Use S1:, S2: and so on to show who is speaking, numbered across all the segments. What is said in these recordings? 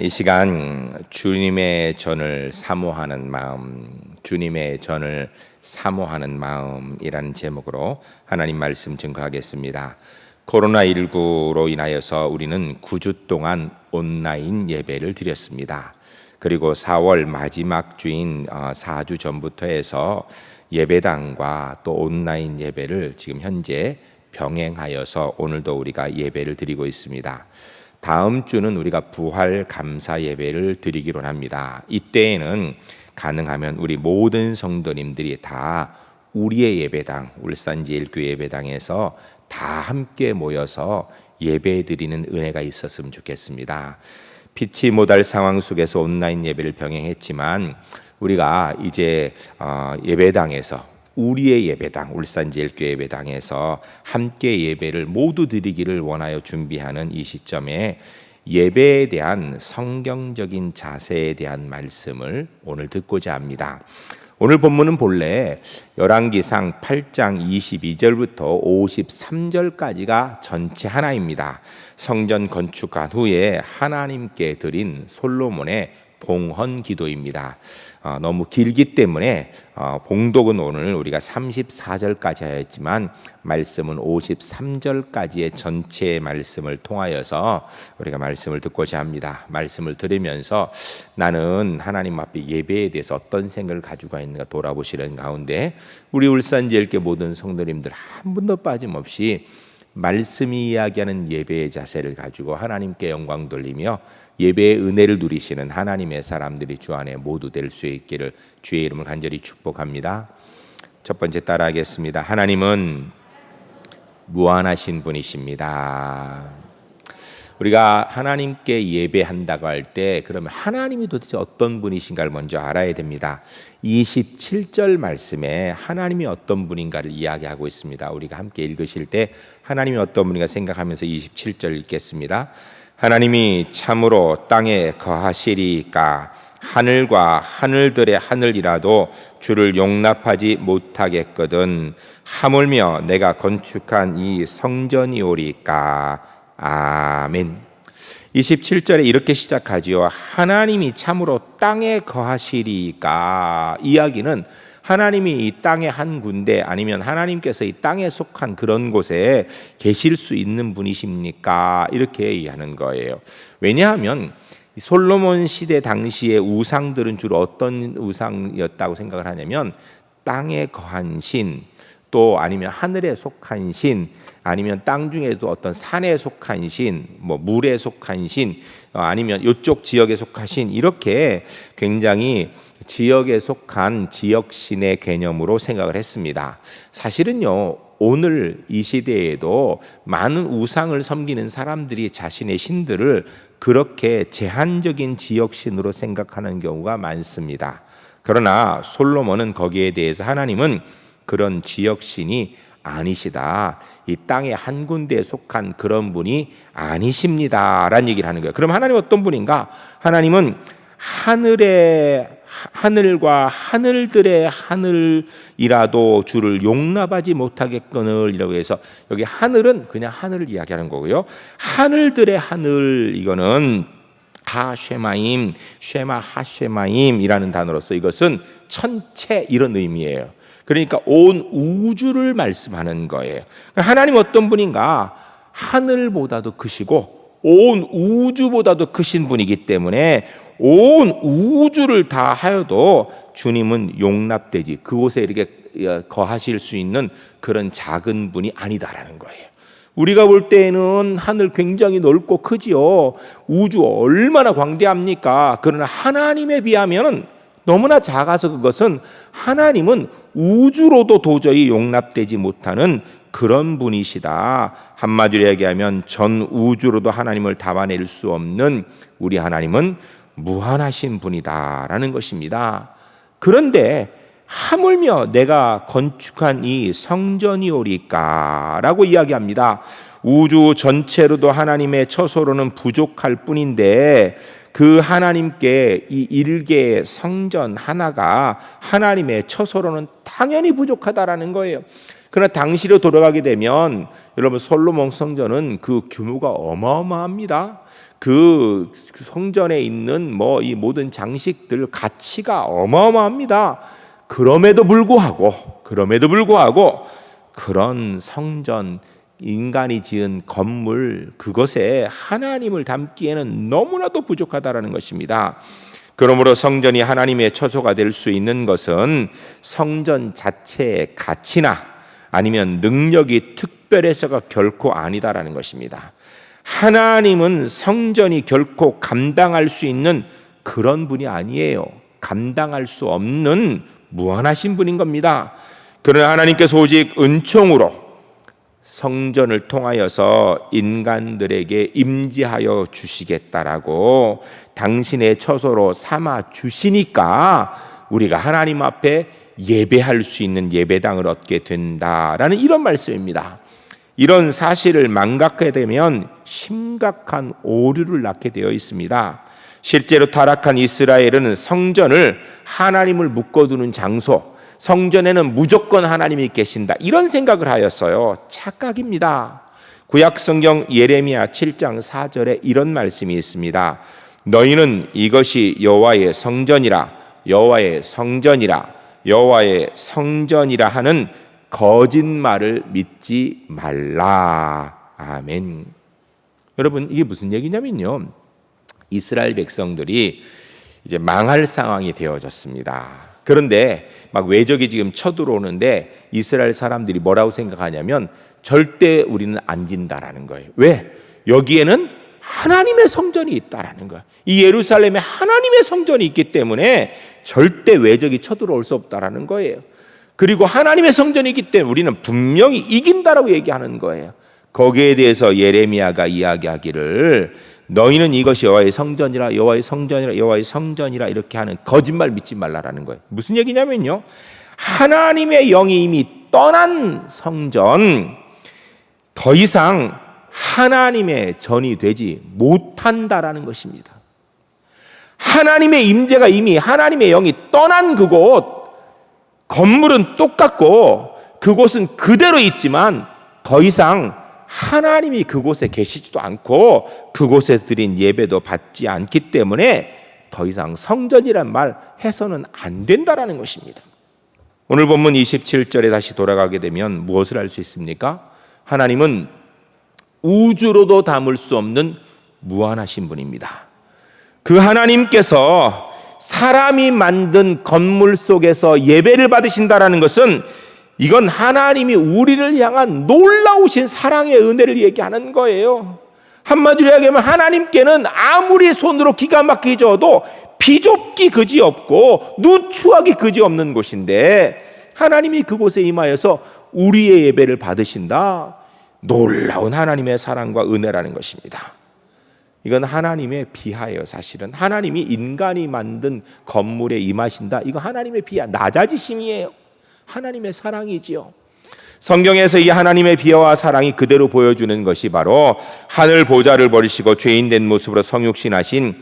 S1: 이 시간 주님의 전을 사모하는 마음, 주님의 전을 사모하는 마음이라는 제목으로 하나님 말씀 증거하겠습니다. 코로나19로 인하여서 우리는 9주 동안 온라인 예배를 드렸습니다. 그리고 4월 마지막 주인 4주 전부터 해서 예배당과 또 온라인 예배를 지금 현재 병행하여서 오늘도 우리가 예배를 드리고 있습니다. 다음 주는 우리가 부활 감사 예배를 드리기로 합니다. 이때에는 가능하면 우리 모든 성도님들이 다 우리의 예배당, 울산제일교회 예배당에서 다 함께 모여서 예배 드리는 은혜가 있었으면 좋겠습니다. 피치 못할 상황 속에서 온라인 예배를 병행했지만 우리가 이제 예배당에서 우리의 예배당, 울산제일교회 예배당에서 함께 예배를 모두 드리기를 원하여 준비하는 이 시점에 예배에 대한 성경적인 자세에 대한 말씀을 오늘 듣고자 합니다. 오늘 본문은 본래 열왕기상 8장 22절부터 53절까지가 전체 하나입니다. 성전 건축한 후에 하나님께 드린 솔로몬의 봉헌 기도입니다. 너무 길기 때문에 봉독은 오늘 우리가 34절까지 하였지만 말씀은 53절까지의 전체 말씀을 통하여서 우리가 말씀을 듣고자 합니다. 말씀을 들으면서 나는 하나님 앞에 예배에 대해서 어떤 생각을 가지고 있는가 돌아보시는 가운데 우리 울산제일교회 모든 성도님들 한 분도 빠짐없이 말씀이 이야기하는 예배의 자세를 가지고 하나님께 영광 돌리며 예배의 은혜를 누리시는 하나님의 사람들이 주 안에 모두 될 수 있기를 주의 이름을 간절히 축복합니다. 첫 번째 따라하겠습니다. 하나님은 무한하신 분이십니다. 우리가 하나님께 예배한다고 할 때 그러면 하나님이 도대체 어떤 분이신가를 먼저 알아야 됩니다. 27절 말씀에 하나님이 어떤 분인가를 이야기하고 있습니다. 우리가 함께 읽으실 때 하나님이 어떤 분인가 생각하면서 27절 읽겠습니다. 하나님이 참으로 땅에 거하시리까 하늘과 하늘들의 하늘이라도 주를 용납하지 못하겠거든 하물며 내가 건축한 이 성전이오리까. 아멘. 27절에 이렇게 시작하지요. 하나님이 참으로 땅에 거하시리까. 이야기는 하나님이 이 땅의 한 군데 아니면 하나님께서 이 땅에 속한 그런 곳에 계실 수 있는 분이십니까? 이렇게 얘기하는 거예요. 왜냐하면 솔로몬 시대 당시의 우상들은 주로 어떤 우상이었다고 생각을 하냐면 땅에 거한 신, 또 아니면 하늘에 속한 신, 아니면 땅 중에도 어떤 산에 속한 신, 뭐 물에 속한 신, 아니면 이쪽 지역에 속한 신, 이렇게 굉장히 지역에 속한 지역신의 개념으로 생각을 했습니다. 사실은요, 오늘 이 시대에도 많은 우상을 섬기는 사람들이 자신의 신들을 그렇게 제한적인 지역신으로 생각하는 경우가 많습니다. 그러나 솔로몬은 거기에 대해서 하나님은 그런 지역신이 아니시다. 이 땅의 한 군데에 속한 그런 분이 아니십니다. 라는 얘기를 하는 거예요. 그럼 하나님은 어떤 분인가? 하나님은 하늘과 하늘들의 하늘이라도 주를 용납하지 못하겠거늘이라고 해서 여기 하늘은 그냥 하늘을 이야기하는 거고요. 하늘들의 하늘, 이거는 하쉐마임, 쉐마 하쉐마임이라는 단어로서 이것은 천체 이런 의미예요. 그러니까 온 우주를 말씀하는 거예요. 하나님 어떤 분인가? 하늘보다도 크시고 온 우주보다도 크신 분이기 때문에 온 우주를 다 하여도 주님은 용납되지 그곳에 이렇게 거하실 수 있는 그런 작은 분이 아니다라는 거예요. 우리가 볼 때에는 하늘 굉장히 넓고 크지요. 우주 얼마나 광대합니까? 그러나 하나님에 비하면 너무나 작아서 그것은 하나님은 우주로도 도저히 용납되지 못하는 그런 분이시다. 한마디로 얘기하면 전 우주로도 하나님을 담아낼 수 없는 우리 하나님은 무한하신 분이다라는 것입니다. 그런데 하물며 내가 건축한 이 성전이오리까 라고 이야기합니다. 우주 전체로도 하나님의 처소로는 부족할 뿐인데 그 하나님께 이 일개의 성전 하나가 하나님의 처소로는 당연히 부족하다라는 거예요. 그러나 당시로 돌아가게 되면 여러분 솔로몬 성전은 그 규모가 어마어마합니다. 그 성전에 있는 이 모든 장식들 가치가 어마어마합니다. 그럼에도 불구하고 그런 성전, 인간이 지은 건물, 그것에 하나님을 담기에는 너무나도 부족하다라는 것입니다. 그러므로 성전이 하나님의 처소가 될 수 있는 것은 성전 자체의 가치나 아니면 능력이 특별해서가 결코 아니다라는 것입니다. 하나님은 성전이 결코 감당할 수 있는 그런 분이 아니에요. 감당할 수 없는 무한하신 분인 겁니다. 그러나 하나님께서 오직 은총으로 성전을 통하여서 인간들에게 임재하여 주시겠다라고 당신의 처소로 삼아 주시니까 우리가 하나님 앞에 예배할 수 있는 예배당을 얻게 된다라는 이런 말씀입니다. 이런 사실을 망각하게 되면 심각한 오류를 낳게 되어 있습니다. 실제로 타락한 이스라엘은 성전을 하나님을 묶어두는 장소, 성전에는 무조건 하나님이 계신다, 이런 생각을 하였어요. 착각입니다. 구약 성경 예레미야 7장 4절에 이런 말씀이 있습니다. 너희는 이것이 여호와의 성전이라 하는 거짓말을 믿지 말라. 아멘. 여러분, 이게 무슨 얘기냐면요, 이스라엘 백성들이 이제 망할 상황이 되어졌습니다. 그런데 막 외적이 지금 쳐들어오는데 이스라엘 사람들이 뭐라고 생각하냐면 절대 우리는 안 진다라는 거예요. 왜? 여기에는 하나님의 성전이 있다라는 거예요. 이 예루살렘에 하나님의 성전이 있기 때문에 절대 외적이 쳐들어올 수 없다라는 거예요. 그리고 하나님의 성전이 있기 때문에 우리는 분명히 이긴다라고 얘기하는 거예요. 거기에 대해서 예레미야가 이야기하기를 너희는 이것이 여호와의 성전이라 이렇게 하는 거짓말 믿지 말라라는 거예요. 무슨 얘기냐면요, 하나님의 영이 이미 떠난 성전, 더 이상 하나님의 전이 되지 못한다라는 것입니다. 하나님의 임재가 이미, 하나님의 영이 떠난 그곳, 건물은 똑같고 그곳은 그대로 있지만 더 이상 하나님이 그곳에 계시지도 않고 그곳에 드린 예배도 받지 않기 때문에 더 이상 성전이란 말 해서는 안 된다라는 것입니다. 오늘 본문 27절에 다시 돌아가게 되면 무엇을 알 수 있습니까? 하나님은 우주로도 담을 수 없는 무한하신 분입니다. 그 하나님께서 사람이 만든 건물 속에서 예배를 받으신다라는 것은 이건 하나님이 우리를 향한 놀라우신 사랑의 은혜를 얘기하는 거예요. 한마디로 이야기하면 하나님께는 아무리 손으로 기가 막히게 져도 비좁기 그지없고 누추하기 그지없는 곳인데 하나님이 그곳에 임하여서 우리의 예배를 받으신다. 놀라운 하나님의 사랑과 은혜라는 것입니다. 이건 하나님의 비하예요. 사실은 하나님이 인간이 만든 건물에 임하신다, 이거 하나님의 비하, 낮아지심이에요. 하나님의 사랑이지요. 성경에서 이 하나님의 비하와 사랑이 그대로 보여주는 것이 바로 하늘 보좌를 버리시고 죄인된 모습으로 성육신하신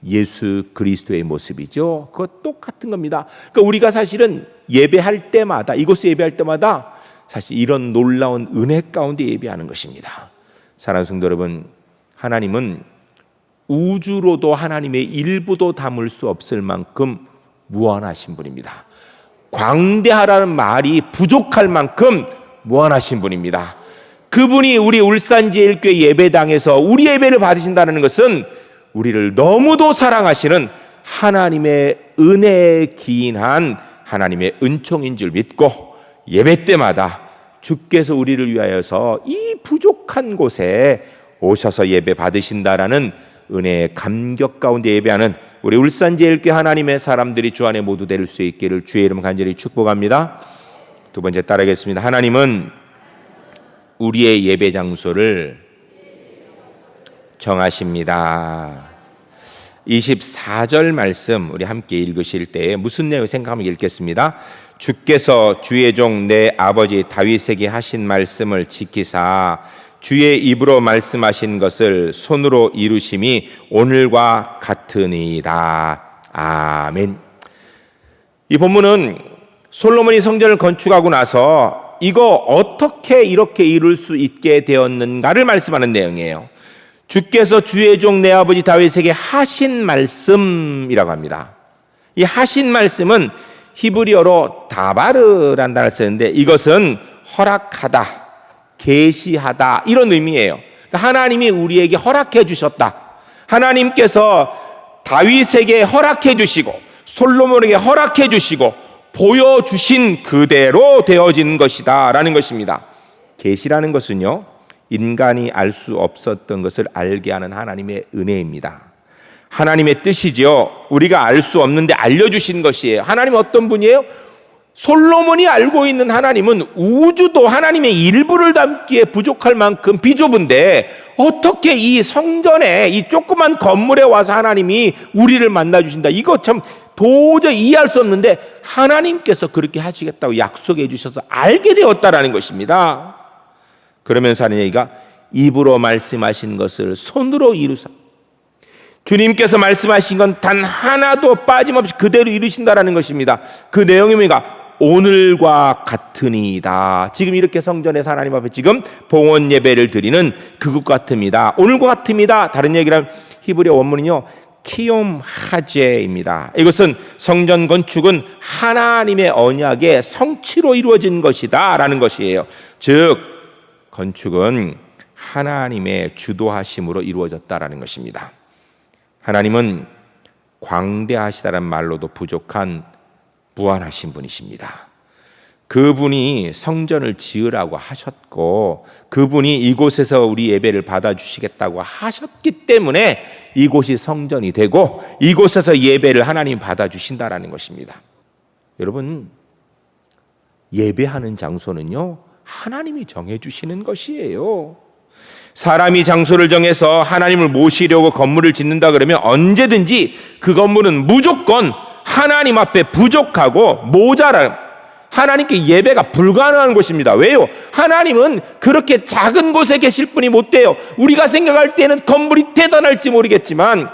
S1: 예수 그리스도의 모습이죠. 그거 똑같은 겁니다. 그러니까 우리가 사실은 예배할 때마다, 이곳에 예배할 때마다 사실 이런 놀라운 은혜 가운데 예배하는 것입니다. 사랑하는 성도 여러분, 하나님은 우주로도 하나님의 일부도 담을 수 없을 만큼 무한하신 분입니다. 광대하라는 말이 부족할 만큼 무한하신 분입니다. 그분이 우리 울산제일교회 예배당에서 우리 예배를 받으신다는 것은 우리를 너무도 사랑하시는 하나님의 은혜에 기인한 하나님의 은총인 줄 믿고 예배 때마다 주께서 우리를 위하여서 이 부족한 곳에 오셔서 예배 받으신다라는 은혜의 감격 가운데 예배하는 우리 울산제일교회 하나님의 사람들이 주 안에 모두 될 수 있기를 주의 이름 간절히 축복합니다. 두 번째 따라하겠습니다. 하나님은 우리의 예배 장소를 정하십니다. 24절 말씀 우리 함께 읽으실 때 무슨 내용 생각하면 읽겠습니다. 주께서 주의 종 내 아버지 다윗에게 하신 말씀을 지키사 주의 입으로 말씀하신 것을 손으로 이루심이 오늘과 같으니이다. 아멘. 이 본문은 솔로몬이 성전을 건축하고 나서 이거 어떻게 이렇게 이룰 수 있게 되었는가를 말씀하는 내용이에요. 주께서 주의 종 내 아버지 다윗에게 하신 말씀이라고 합니다. 이 하신 말씀은 히브리어로 다바르라는 단어를 쓰는데 이것은 허락하다, 계시하다 이런 의미예요. 그러니까 하나님이 우리에게 허락해 주셨다. 하나님께서 다윗에게 허락해 주시고 솔로몬에게 허락해 주시고 보여주신 그대로 되어진 것이다 라는 것입니다. 계시라는 것은요, 인간이 알 수 없었던 것을 알게 하는 하나님의 은혜입니다. 하나님의 뜻이지요. 우리가 알 수 없는데 알려주신 것이에요. 하나님은 어떤 분이에요? 솔로몬이 알고 있는 하나님은 우주도 하나님의 일부를 담기에 부족할 만큼 비좁은데 어떻게 이 성전에 이 조그만 건물에 와서 하나님이 우리를 만나주신다. 이거 참 도저히 이해할 수 없는데 하나님께서 그렇게 하시겠다고 약속해 주셔서 알게 되었다라는 것입니다. 그러면서 하는 얘기가 입으로 말씀하신 것을 손으로 이루사, 주님께서 말씀하신 건 단 하나도 빠짐없이 그대로 이루신다라는 것입니다. 그 내용이 뭐가? 오늘과 같으니이다. 지금 이렇게 성전에서 하나님 앞에 지금 봉헌 예배를 드리는 그것 같습니다. 오늘과 같습니다. 다른 얘기로 하면 히브리어 원문은요, 키움 하제입니다. 이것은 성전 건축은 하나님의 언약의 성취로 이루어진 것이다 라는 것이에요. 즉 건축은 하나님의 주도하심으로 이루어졌다라는 것입니다. 하나님은 광대하시다란 말로도 부족한 무한하신 분이십니다. 그분이 성전을 지으라고 하셨고 그분이 이곳에서 우리 예배를 받아주시겠다고 하셨기 때문에 이곳이 성전이 되고 이곳에서 예배를 하나님 받아주신다라는 것입니다. 여러분, 예배하는 장소는요, 하나님이 정해주시는 것이에요. 사람이 장소를 정해서 하나님을 모시려고 건물을 짓는다 그러면 언제든지 그 건물은 무조건 하나님 앞에 부족하고 모자란, 하나님께 예배가 불가능한 곳입니다. 왜요? 하나님은 그렇게 작은 곳에 계실 분이 못 돼요. 우리가 생각할 때는 건물이 대단할지 모르겠지만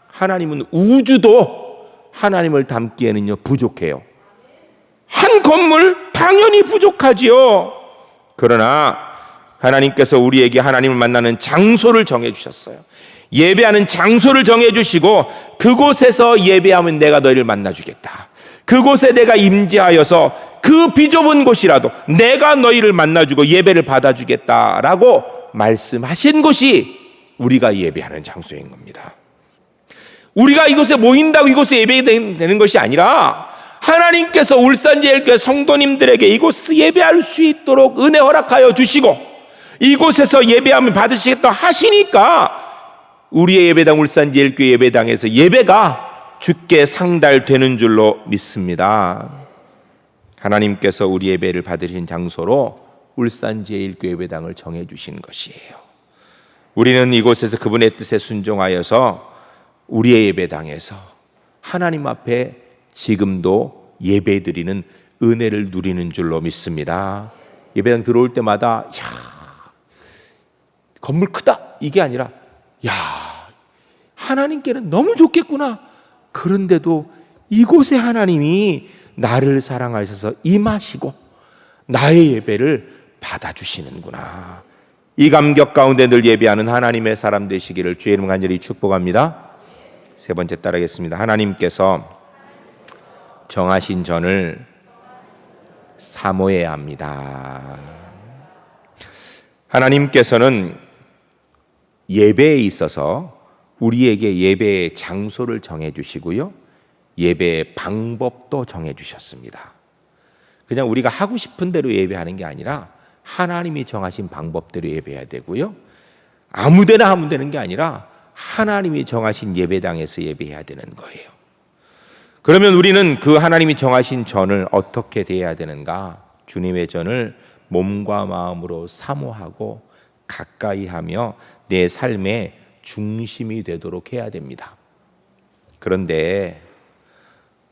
S1: 하나님은 우주도 하나님을 담기에는요 부족해요. 한 건물 당연히 부족하지요. 그러나 하나님께서 우리에게 하나님을 만나는 장소를 정해 주셨어요. 예배하는 장소를 정해 주시고 그곳에서 예배하면 내가 너희를 만나 주겠다. 그곳에 내가 임재하여서 그 비좁은 곳이라도 내가 너희를 만나 주고 예배를 받아 주겠다라고 말씀하신 곳이 우리가 예배하는 장소인 겁니다. 우리가 이곳에 모인다고 이곳에 예배되는 것이 아니라 하나님께서 울산제일교회 성도님들에게 이곳에 예배할 수 있도록 은혜 허락하여 주시고 이곳에서 예배하면 받으시겠다 하시니까 우리의 예배당 울산제일교회 예배당에서 예배가 주께 상달되는 줄로 믿습니다. 하나님께서 우리 예배를 받으신 장소로 울산제일교회 예배당을 정해주신 것이에요. 우리는 이곳에서 그분의 뜻에 순종하여서 우리의 예배당에서 하나님 앞에 지금도 예배드리는 은혜를 누리는 줄로 믿습니다. 예배당 들어올 때마다 건물 크다 이게 아니라 하나님께는 너무 좋겠구나. 그런데도 이곳에 하나님이 나를 사랑하셔서 임하시고 나의 예배를 받아주시는구나. 이 감격 가운데 늘 예배하는 하나님의 사람 되시기를 주의 이름 간절히 축복합니다. 세 번째 따르겠습니다. 하나님께서 정하신 전을 사모해야 합니다. 하나님께서는 예배에 있어서 우리에게 예배의 장소를 정해주시고요, 예배의 방법도 정해주셨습니다. 그냥 우리가 하고 싶은 대로 예배하는 게 아니라 하나님이 정하신 방법대로 예배해야 되고요, 아무데나 하면 되는 게 아니라 하나님이 정하신 예배당에서 예배해야 되는 거예요. 그러면 우리는 그 하나님이 정하신 전을 어떻게 대해야 되는가? 주님의 전을 몸과 마음으로 사모하고 가까이 하며 내 삶의 중심이 되도록 해야 됩니다. 그런데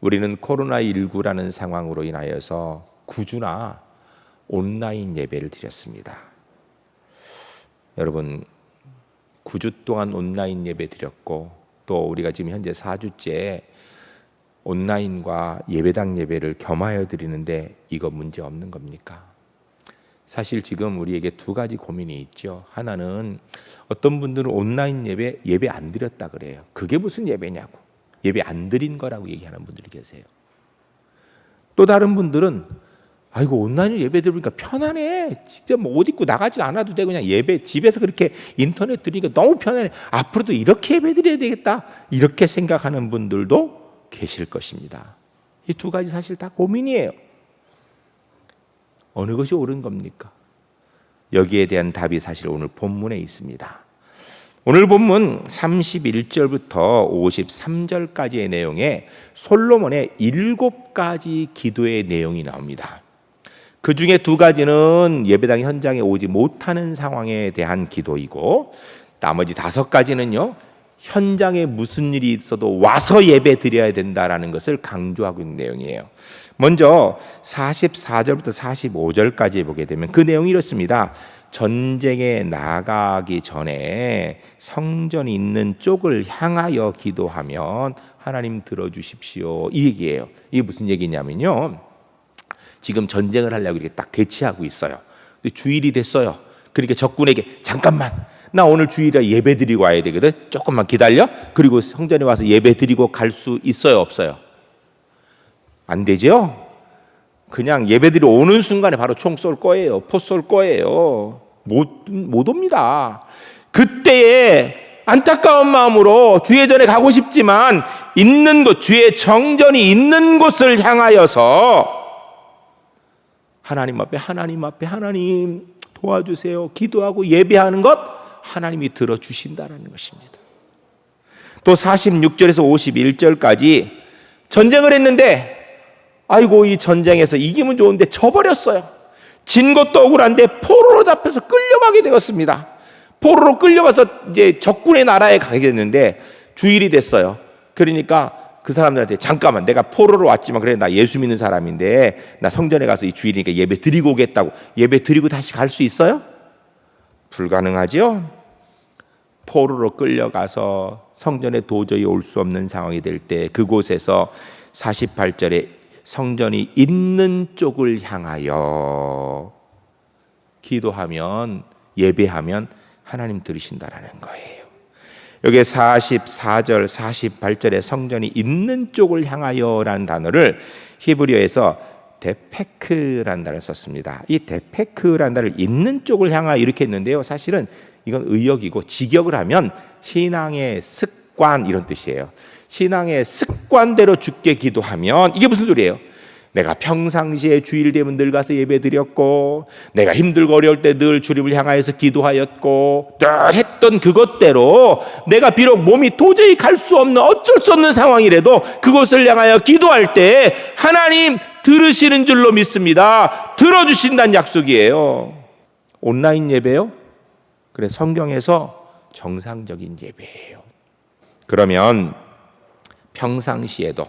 S1: 우리는 코로나19라는 상황으로 인하여서 9주나 온라인 예배를 드렸습니다. 여러분, 9주 동안 온라인 예배 드렸고 또 우리가 지금 현재 4주째 온라인과 예배당 예배를 겸하여 드리는데 이거 문제 없는 겁니까? 사실 지금 우리에게 두 가지 고민이 있죠. 하나는 어떤 분들은 온라인 예배 안 드렸다 그래요. 그게 무슨 예배냐고. 예배 안 드린 거라고 얘기하는 분들이 계세요. 또 다른 분들은 아이고 온라인으로 예배 드리니까 편하네. 직접 뭐 옷 입고 나가지 않아도 되고 그냥 예배 집에서 그렇게 인터넷 드리니까 너무 편하네. 앞으로도 이렇게 예배 드려야 되겠다. 이렇게 생각하는 분들도 계실 것입니다. 이 두 가지 사실 다 고민이에요. 어느 것이 옳은 겁니까? 여기에 대한 답이 사실 오늘 본문에 있습니다. 오늘 본문 31절부터 53절까지의 내용에 솔로몬의 7가지 기도의 내용이 나옵니다. 그 중에 2가지는 예배당 현장에 오지 못하는 상황에 대한 기도이고 나머지 5가지는요 현장에 무슨 일이 있어도 와서 예배 드려야 된다라는 것을 강조하고 있는 내용이에요. 먼저 44절부터 45절까지 보게 되면 그 내용이 이렇습니다. 전쟁에 나가기 전에 성전이 있는 쪽을 향하여 기도하면 하나님 들어주십시오. 이 얘기예요. 이게 무슨 얘기냐면요. 지금 전쟁을 하려고 이렇게 딱 대치하고 있어요. 근데 주일이 됐어요. 그러니까 적군에게 잠깐만, 나 오늘 주일에 예배 드리고 와야 되거든. 조금만 기다려. 그리고 성전에 와서 예배 드리고 갈 수 있어요, 없어요? 안 되죠? 그냥 예배 드리러 오는 순간에 바로 총 쏠 거예요. 포 쏠 거예요. 못 옵니다. 그때에 안타까운 마음으로 주의 전에 가고 싶지만 있는 곳, 주의 정전이 있는 곳을 향하여서 하나님 앞에 하나님 도와주세요. 기도하고 예배하는 것 하나님이 들어주신다는 것입니다. 또 46절에서 51절까지 전쟁을 했는데 아이고 이 전쟁에서 이기면 좋은데 져버렸어요. 진 것도 억울한데 포로로 잡혀서 끌려가게 되었습니다. 포로로 끌려가서 이제 적군의 나라에 가게 됐는데 주일이 됐어요. 그러니까 그 사람들한테 잠깐만, 내가 포로로 왔지만 그래 나 예수 믿는 사람인데 나 성전에 가서 이 주일이니까 예배 드리고 오겠다고. 예배 드리고 다시 갈 수 있어요? 불가능하죠. 포로로 끌려가서 성전에 도저히 올 수 없는 상황이 될 때 그곳에서 48절에 성전이 있는 쪽을 향하여 기도하면, 예배하면 하나님 들으신다라는 거예요. 여기 44절, 48절에 성전이 있는 쪽을 향하여라는 단어를 히브리어에서 데페크라는 단어를 썼습니다. 이 데페크라는 단어를 있는 쪽을 향하여 이렇게 했는데요. 사실은 이건 의역이고 직역을 하면 신앙의 습관 이런 뜻이에요. 신앙의 습관대로 주께 기도하면 이게 무슨 소리예요? 내가 평상시에 주일 되면 늘 가서 예배 드렸고 내가 힘들고 어려울 때 늘 주님을 향하여서 기도하였고 늘 했던 그것대로 내가 비록 몸이 도저히 갈 수 없는 어쩔 수 없는 상황이라도 그것을 향하여 기도할 때 하나님 들으시는 줄로 믿습니다. 들어주신다는 약속이에요. 온라인 예배요? 그래, 성경에서 정상적인 예배예요. 그러면 평상시에도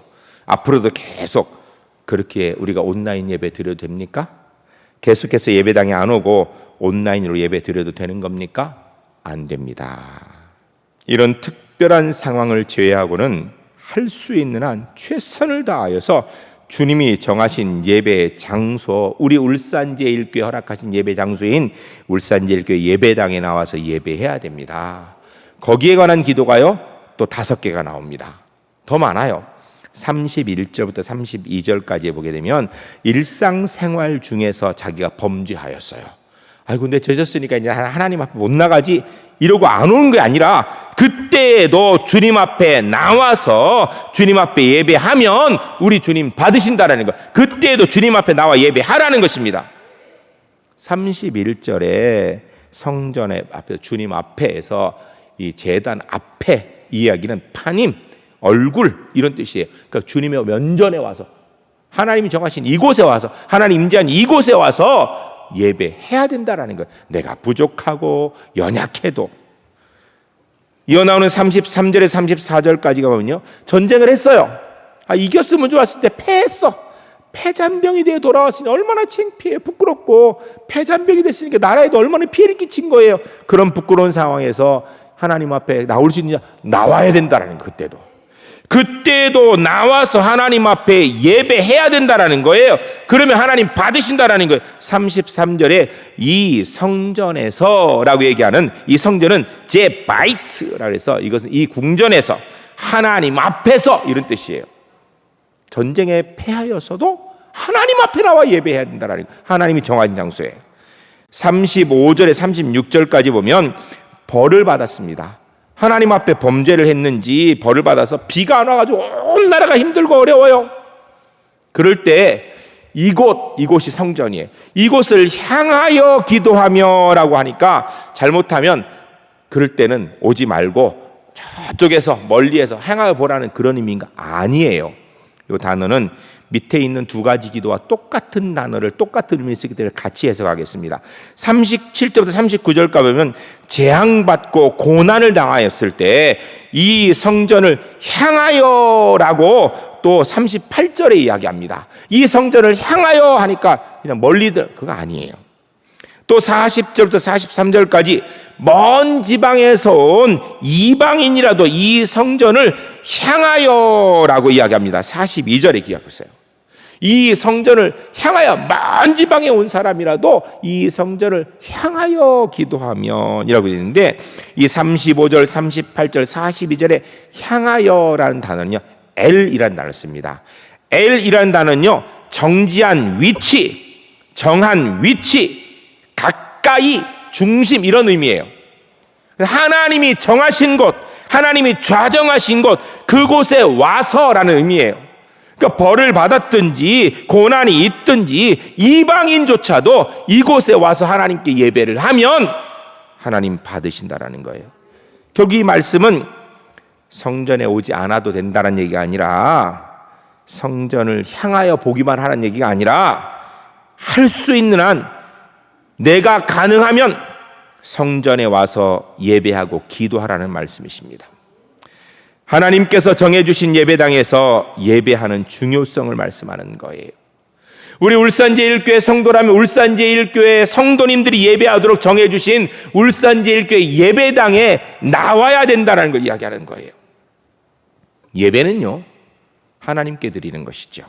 S1: 앞으로도 계속 그렇게 우리가 온라인 예배 드려도 됩니까? 계속해서 예배당에 안 오고 온라인으로 예배 드려도 되는 겁니까? 안 됩니다. 이런 특별한 상황을 제외하고는 할 수 있는 한 최선을 다하여서 주님이 정하신 예배 장소, 우리 울산제일교회 허락하신 예배 장소인 울산제일교회 예배당에 나와서 예배해야 됩니다. 거기에 관한 기도가요 또 5개가 나옵니다. 더 많아요. 31절부터 32절까지 보게 되면 일상생활 중에서 자기가 범죄하였어요. 아이고 근데 젖었으니까 이제 하나님 앞에 못 나가지 이러고 안 오는 게 아니라 그때에도 주님 앞에 나와서 주님 앞에 예배하면 우리 주님 받으신다라는 거. 그때에도 주님 앞에 나와 예배하라는 것입니다. 31절에 성전의 앞에 주님 앞에서 이 제단 앞에 이야기는 파님 얼굴 이런 뜻이에요. 그러니까 주님의 면전에 와서 하나님이 정하신 이곳에 와서 하나님 임재한 이곳에 와서 예배해야 된다라는 것. 내가 부족하고 연약해도. 이어 나오는 33절에 34절까지가 보면요 전쟁을 했어요. 이겼으면 좋았을 때 패했어. 패잔병이 되어 돌아왔으니 얼마나 창피해, 부끄럽고 패잔병이 됐으니까 나라에도 얼마나 피해를 끼친 거예요. 그런 부끄러운 상황에서 하나님 앞에 나올 수 있느냐? 나와야 된다라는 것. 그때도 나와서 하나님 앞에 예배해야 된다라는 거예요. 그러면 하나님 받으신다라는 거예요. 33절에 이 성전에서라고 얘기하는 이 성전은 제 바이트라고 해서 이것은 이 궁전에서 하나님 앞에서 이런 뜻이에요. 전쟁에 패하여서도 하나님 앞에 나와 예배해야 된다라는 거예요. 하나님이 정한 장소에. 35절에 36절까지 보면 벌을 받았습니다. 하나님 앞에 범죄를 했는지 벌을 받아서 비가 안 와가지고 온 나라가 힘들고 어려워요. 그럴 때 이곳이 성전이에요. 이곳을 향하여 기도하며 라고 하니까 잘못하면 그럴 때는 오지 말고 저쪽에서 멀리에서 향하여 보라는 그런 의미인가? 아니에요. 이 단어는 밑에 있는 두 가지 기도와 똑같은 단어를 똑같은 의미를 쓰기 때문에 같이 해석하겠습니다. 37절부터 39절까지 보면 재앙받고 고난을 당하였을 때 이 성전을 향하여라고 또 38절에 이야기합니다. 이 성전을 향하여 하니까 그냥 멀리들 그거 아니에요. 또 40절부터 43절까지 먼 지방에서 온 이방인이라도 이 성전을 향하여라고 이야기합니다. 42절에 기억하세요. 이 성전을 향하여 먼 지방에 온 사람이라도 이 성전을 향하여 기도하면이라고 되는데 이 35절, 38절, 42절에 향하여라는 단어는요 L이라는 단어를 씁니다. L이라는 단어는요 정지한 위치, 정한 위치, 가까이, 중심 이런 의미예요. 하나님이 정하신 곳, 하나님이 좌정하신 곳 그곳에 와서라는 의미예요. 그러니까 벌을 받았든지 고난이 있든지 이방인조차도 이곳에 와서 하나님께 예배를 하면 하나님 받으신다라는 거예요. 결국 이 말씀은 성전에 오지 않아도 된다는 얘기가 아니라 성전을 향하여 보기만 하라는 얘기가 아니라 할 수 있는 한 내가 가능하면 성전에 와서 예배하고 기도하라는 말씀이십니다. 하나님께서 정해주신 예배당에서 예배하는 중요성을 말씀하는 거예요. 우리 울산제일교회 성도라면 울산제일교회 성도님들이 예배하도록 정해주신 울산제일교회 예배당에 나와야 된다는 걸 이야기하는 거예요. 예배는요 하나님께 드리는 것이죠.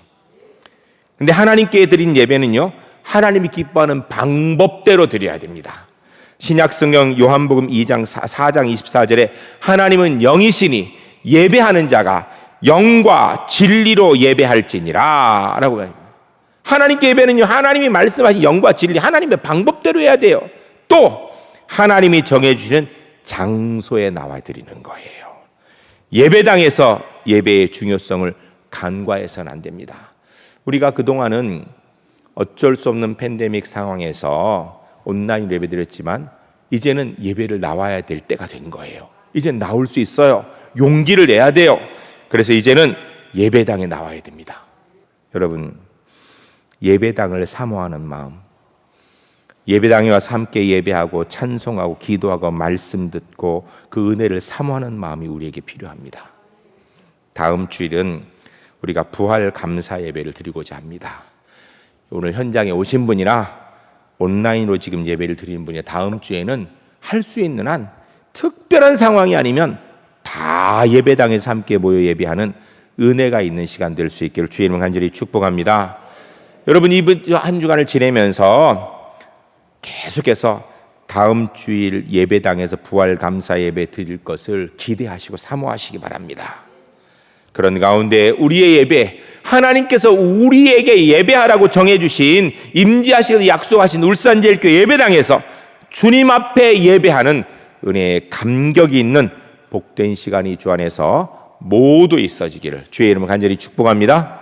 S1: 근데 하나님께 드린 예배는요 하나님이 기뻐하는 방법대로 드려야 됩니다. 신약성경 요한복음 2장 4장 24절에 하나님은 영이시니 예배하는 자가 영과 진리로 예배할지니라 라고 합니다. 하나님께 예배는요 하나님이 말씀하신 영과 진리 하나님의 방법대로 해야 돼요. 또 하나님이 정해주시는 장소에 나와 드리는 거예요. 예배당에서 예배의 중요성을 간과해서는 안 됩니다. 우리가 그동안은 어쩔 수 없는 팬데믹 상황에서 온라인 예배 드렸지만 이제는 예배를 나와야 될 때가 된 거예요. 이제는 나올 수 있어요. 용기를 내야 돼요. 그래서 이제는 예배당에 나와야 됩니다. 여러분 예배당을 사모하는 마음, 예배당에 와서 함께 예배하고 찬송하고 기도하고 말씀 듣고 그 은혜를 사모하는 마음이 우리에게 필요합니다. 다음 주일은 우리가 부활 감사 예배를 드리고자 합니다. 오늘 현장에 오신 분이나 온라인으로 지금 예배를 드리는 분이 다음 주에는 할 수 있는 한 특별한 상황이 아니면 다 예배당에서 함께 모여 예배하는 은혜가 있는 시간 될 수 있기를 주의 이름으로 간절히 축복합니다. 여러분 이번 한 주간을 지내면서 계속해서 다음 주일 예배당에서 부활 감사 예배 드릴 것을 기대하시고 사모하시기 바랍니다. 그런 가운데 우리의 예배, 하나님께서 우리에게 예배하라고 정해주신 임재하시고 약속하신 울산제일교회 예배당에서 주님 앞에 예배하는 은혜의 감격이 있는 복된 시간이 주 안에서 모두 있어지기를 주의 이름으로 간절히 축복합니다.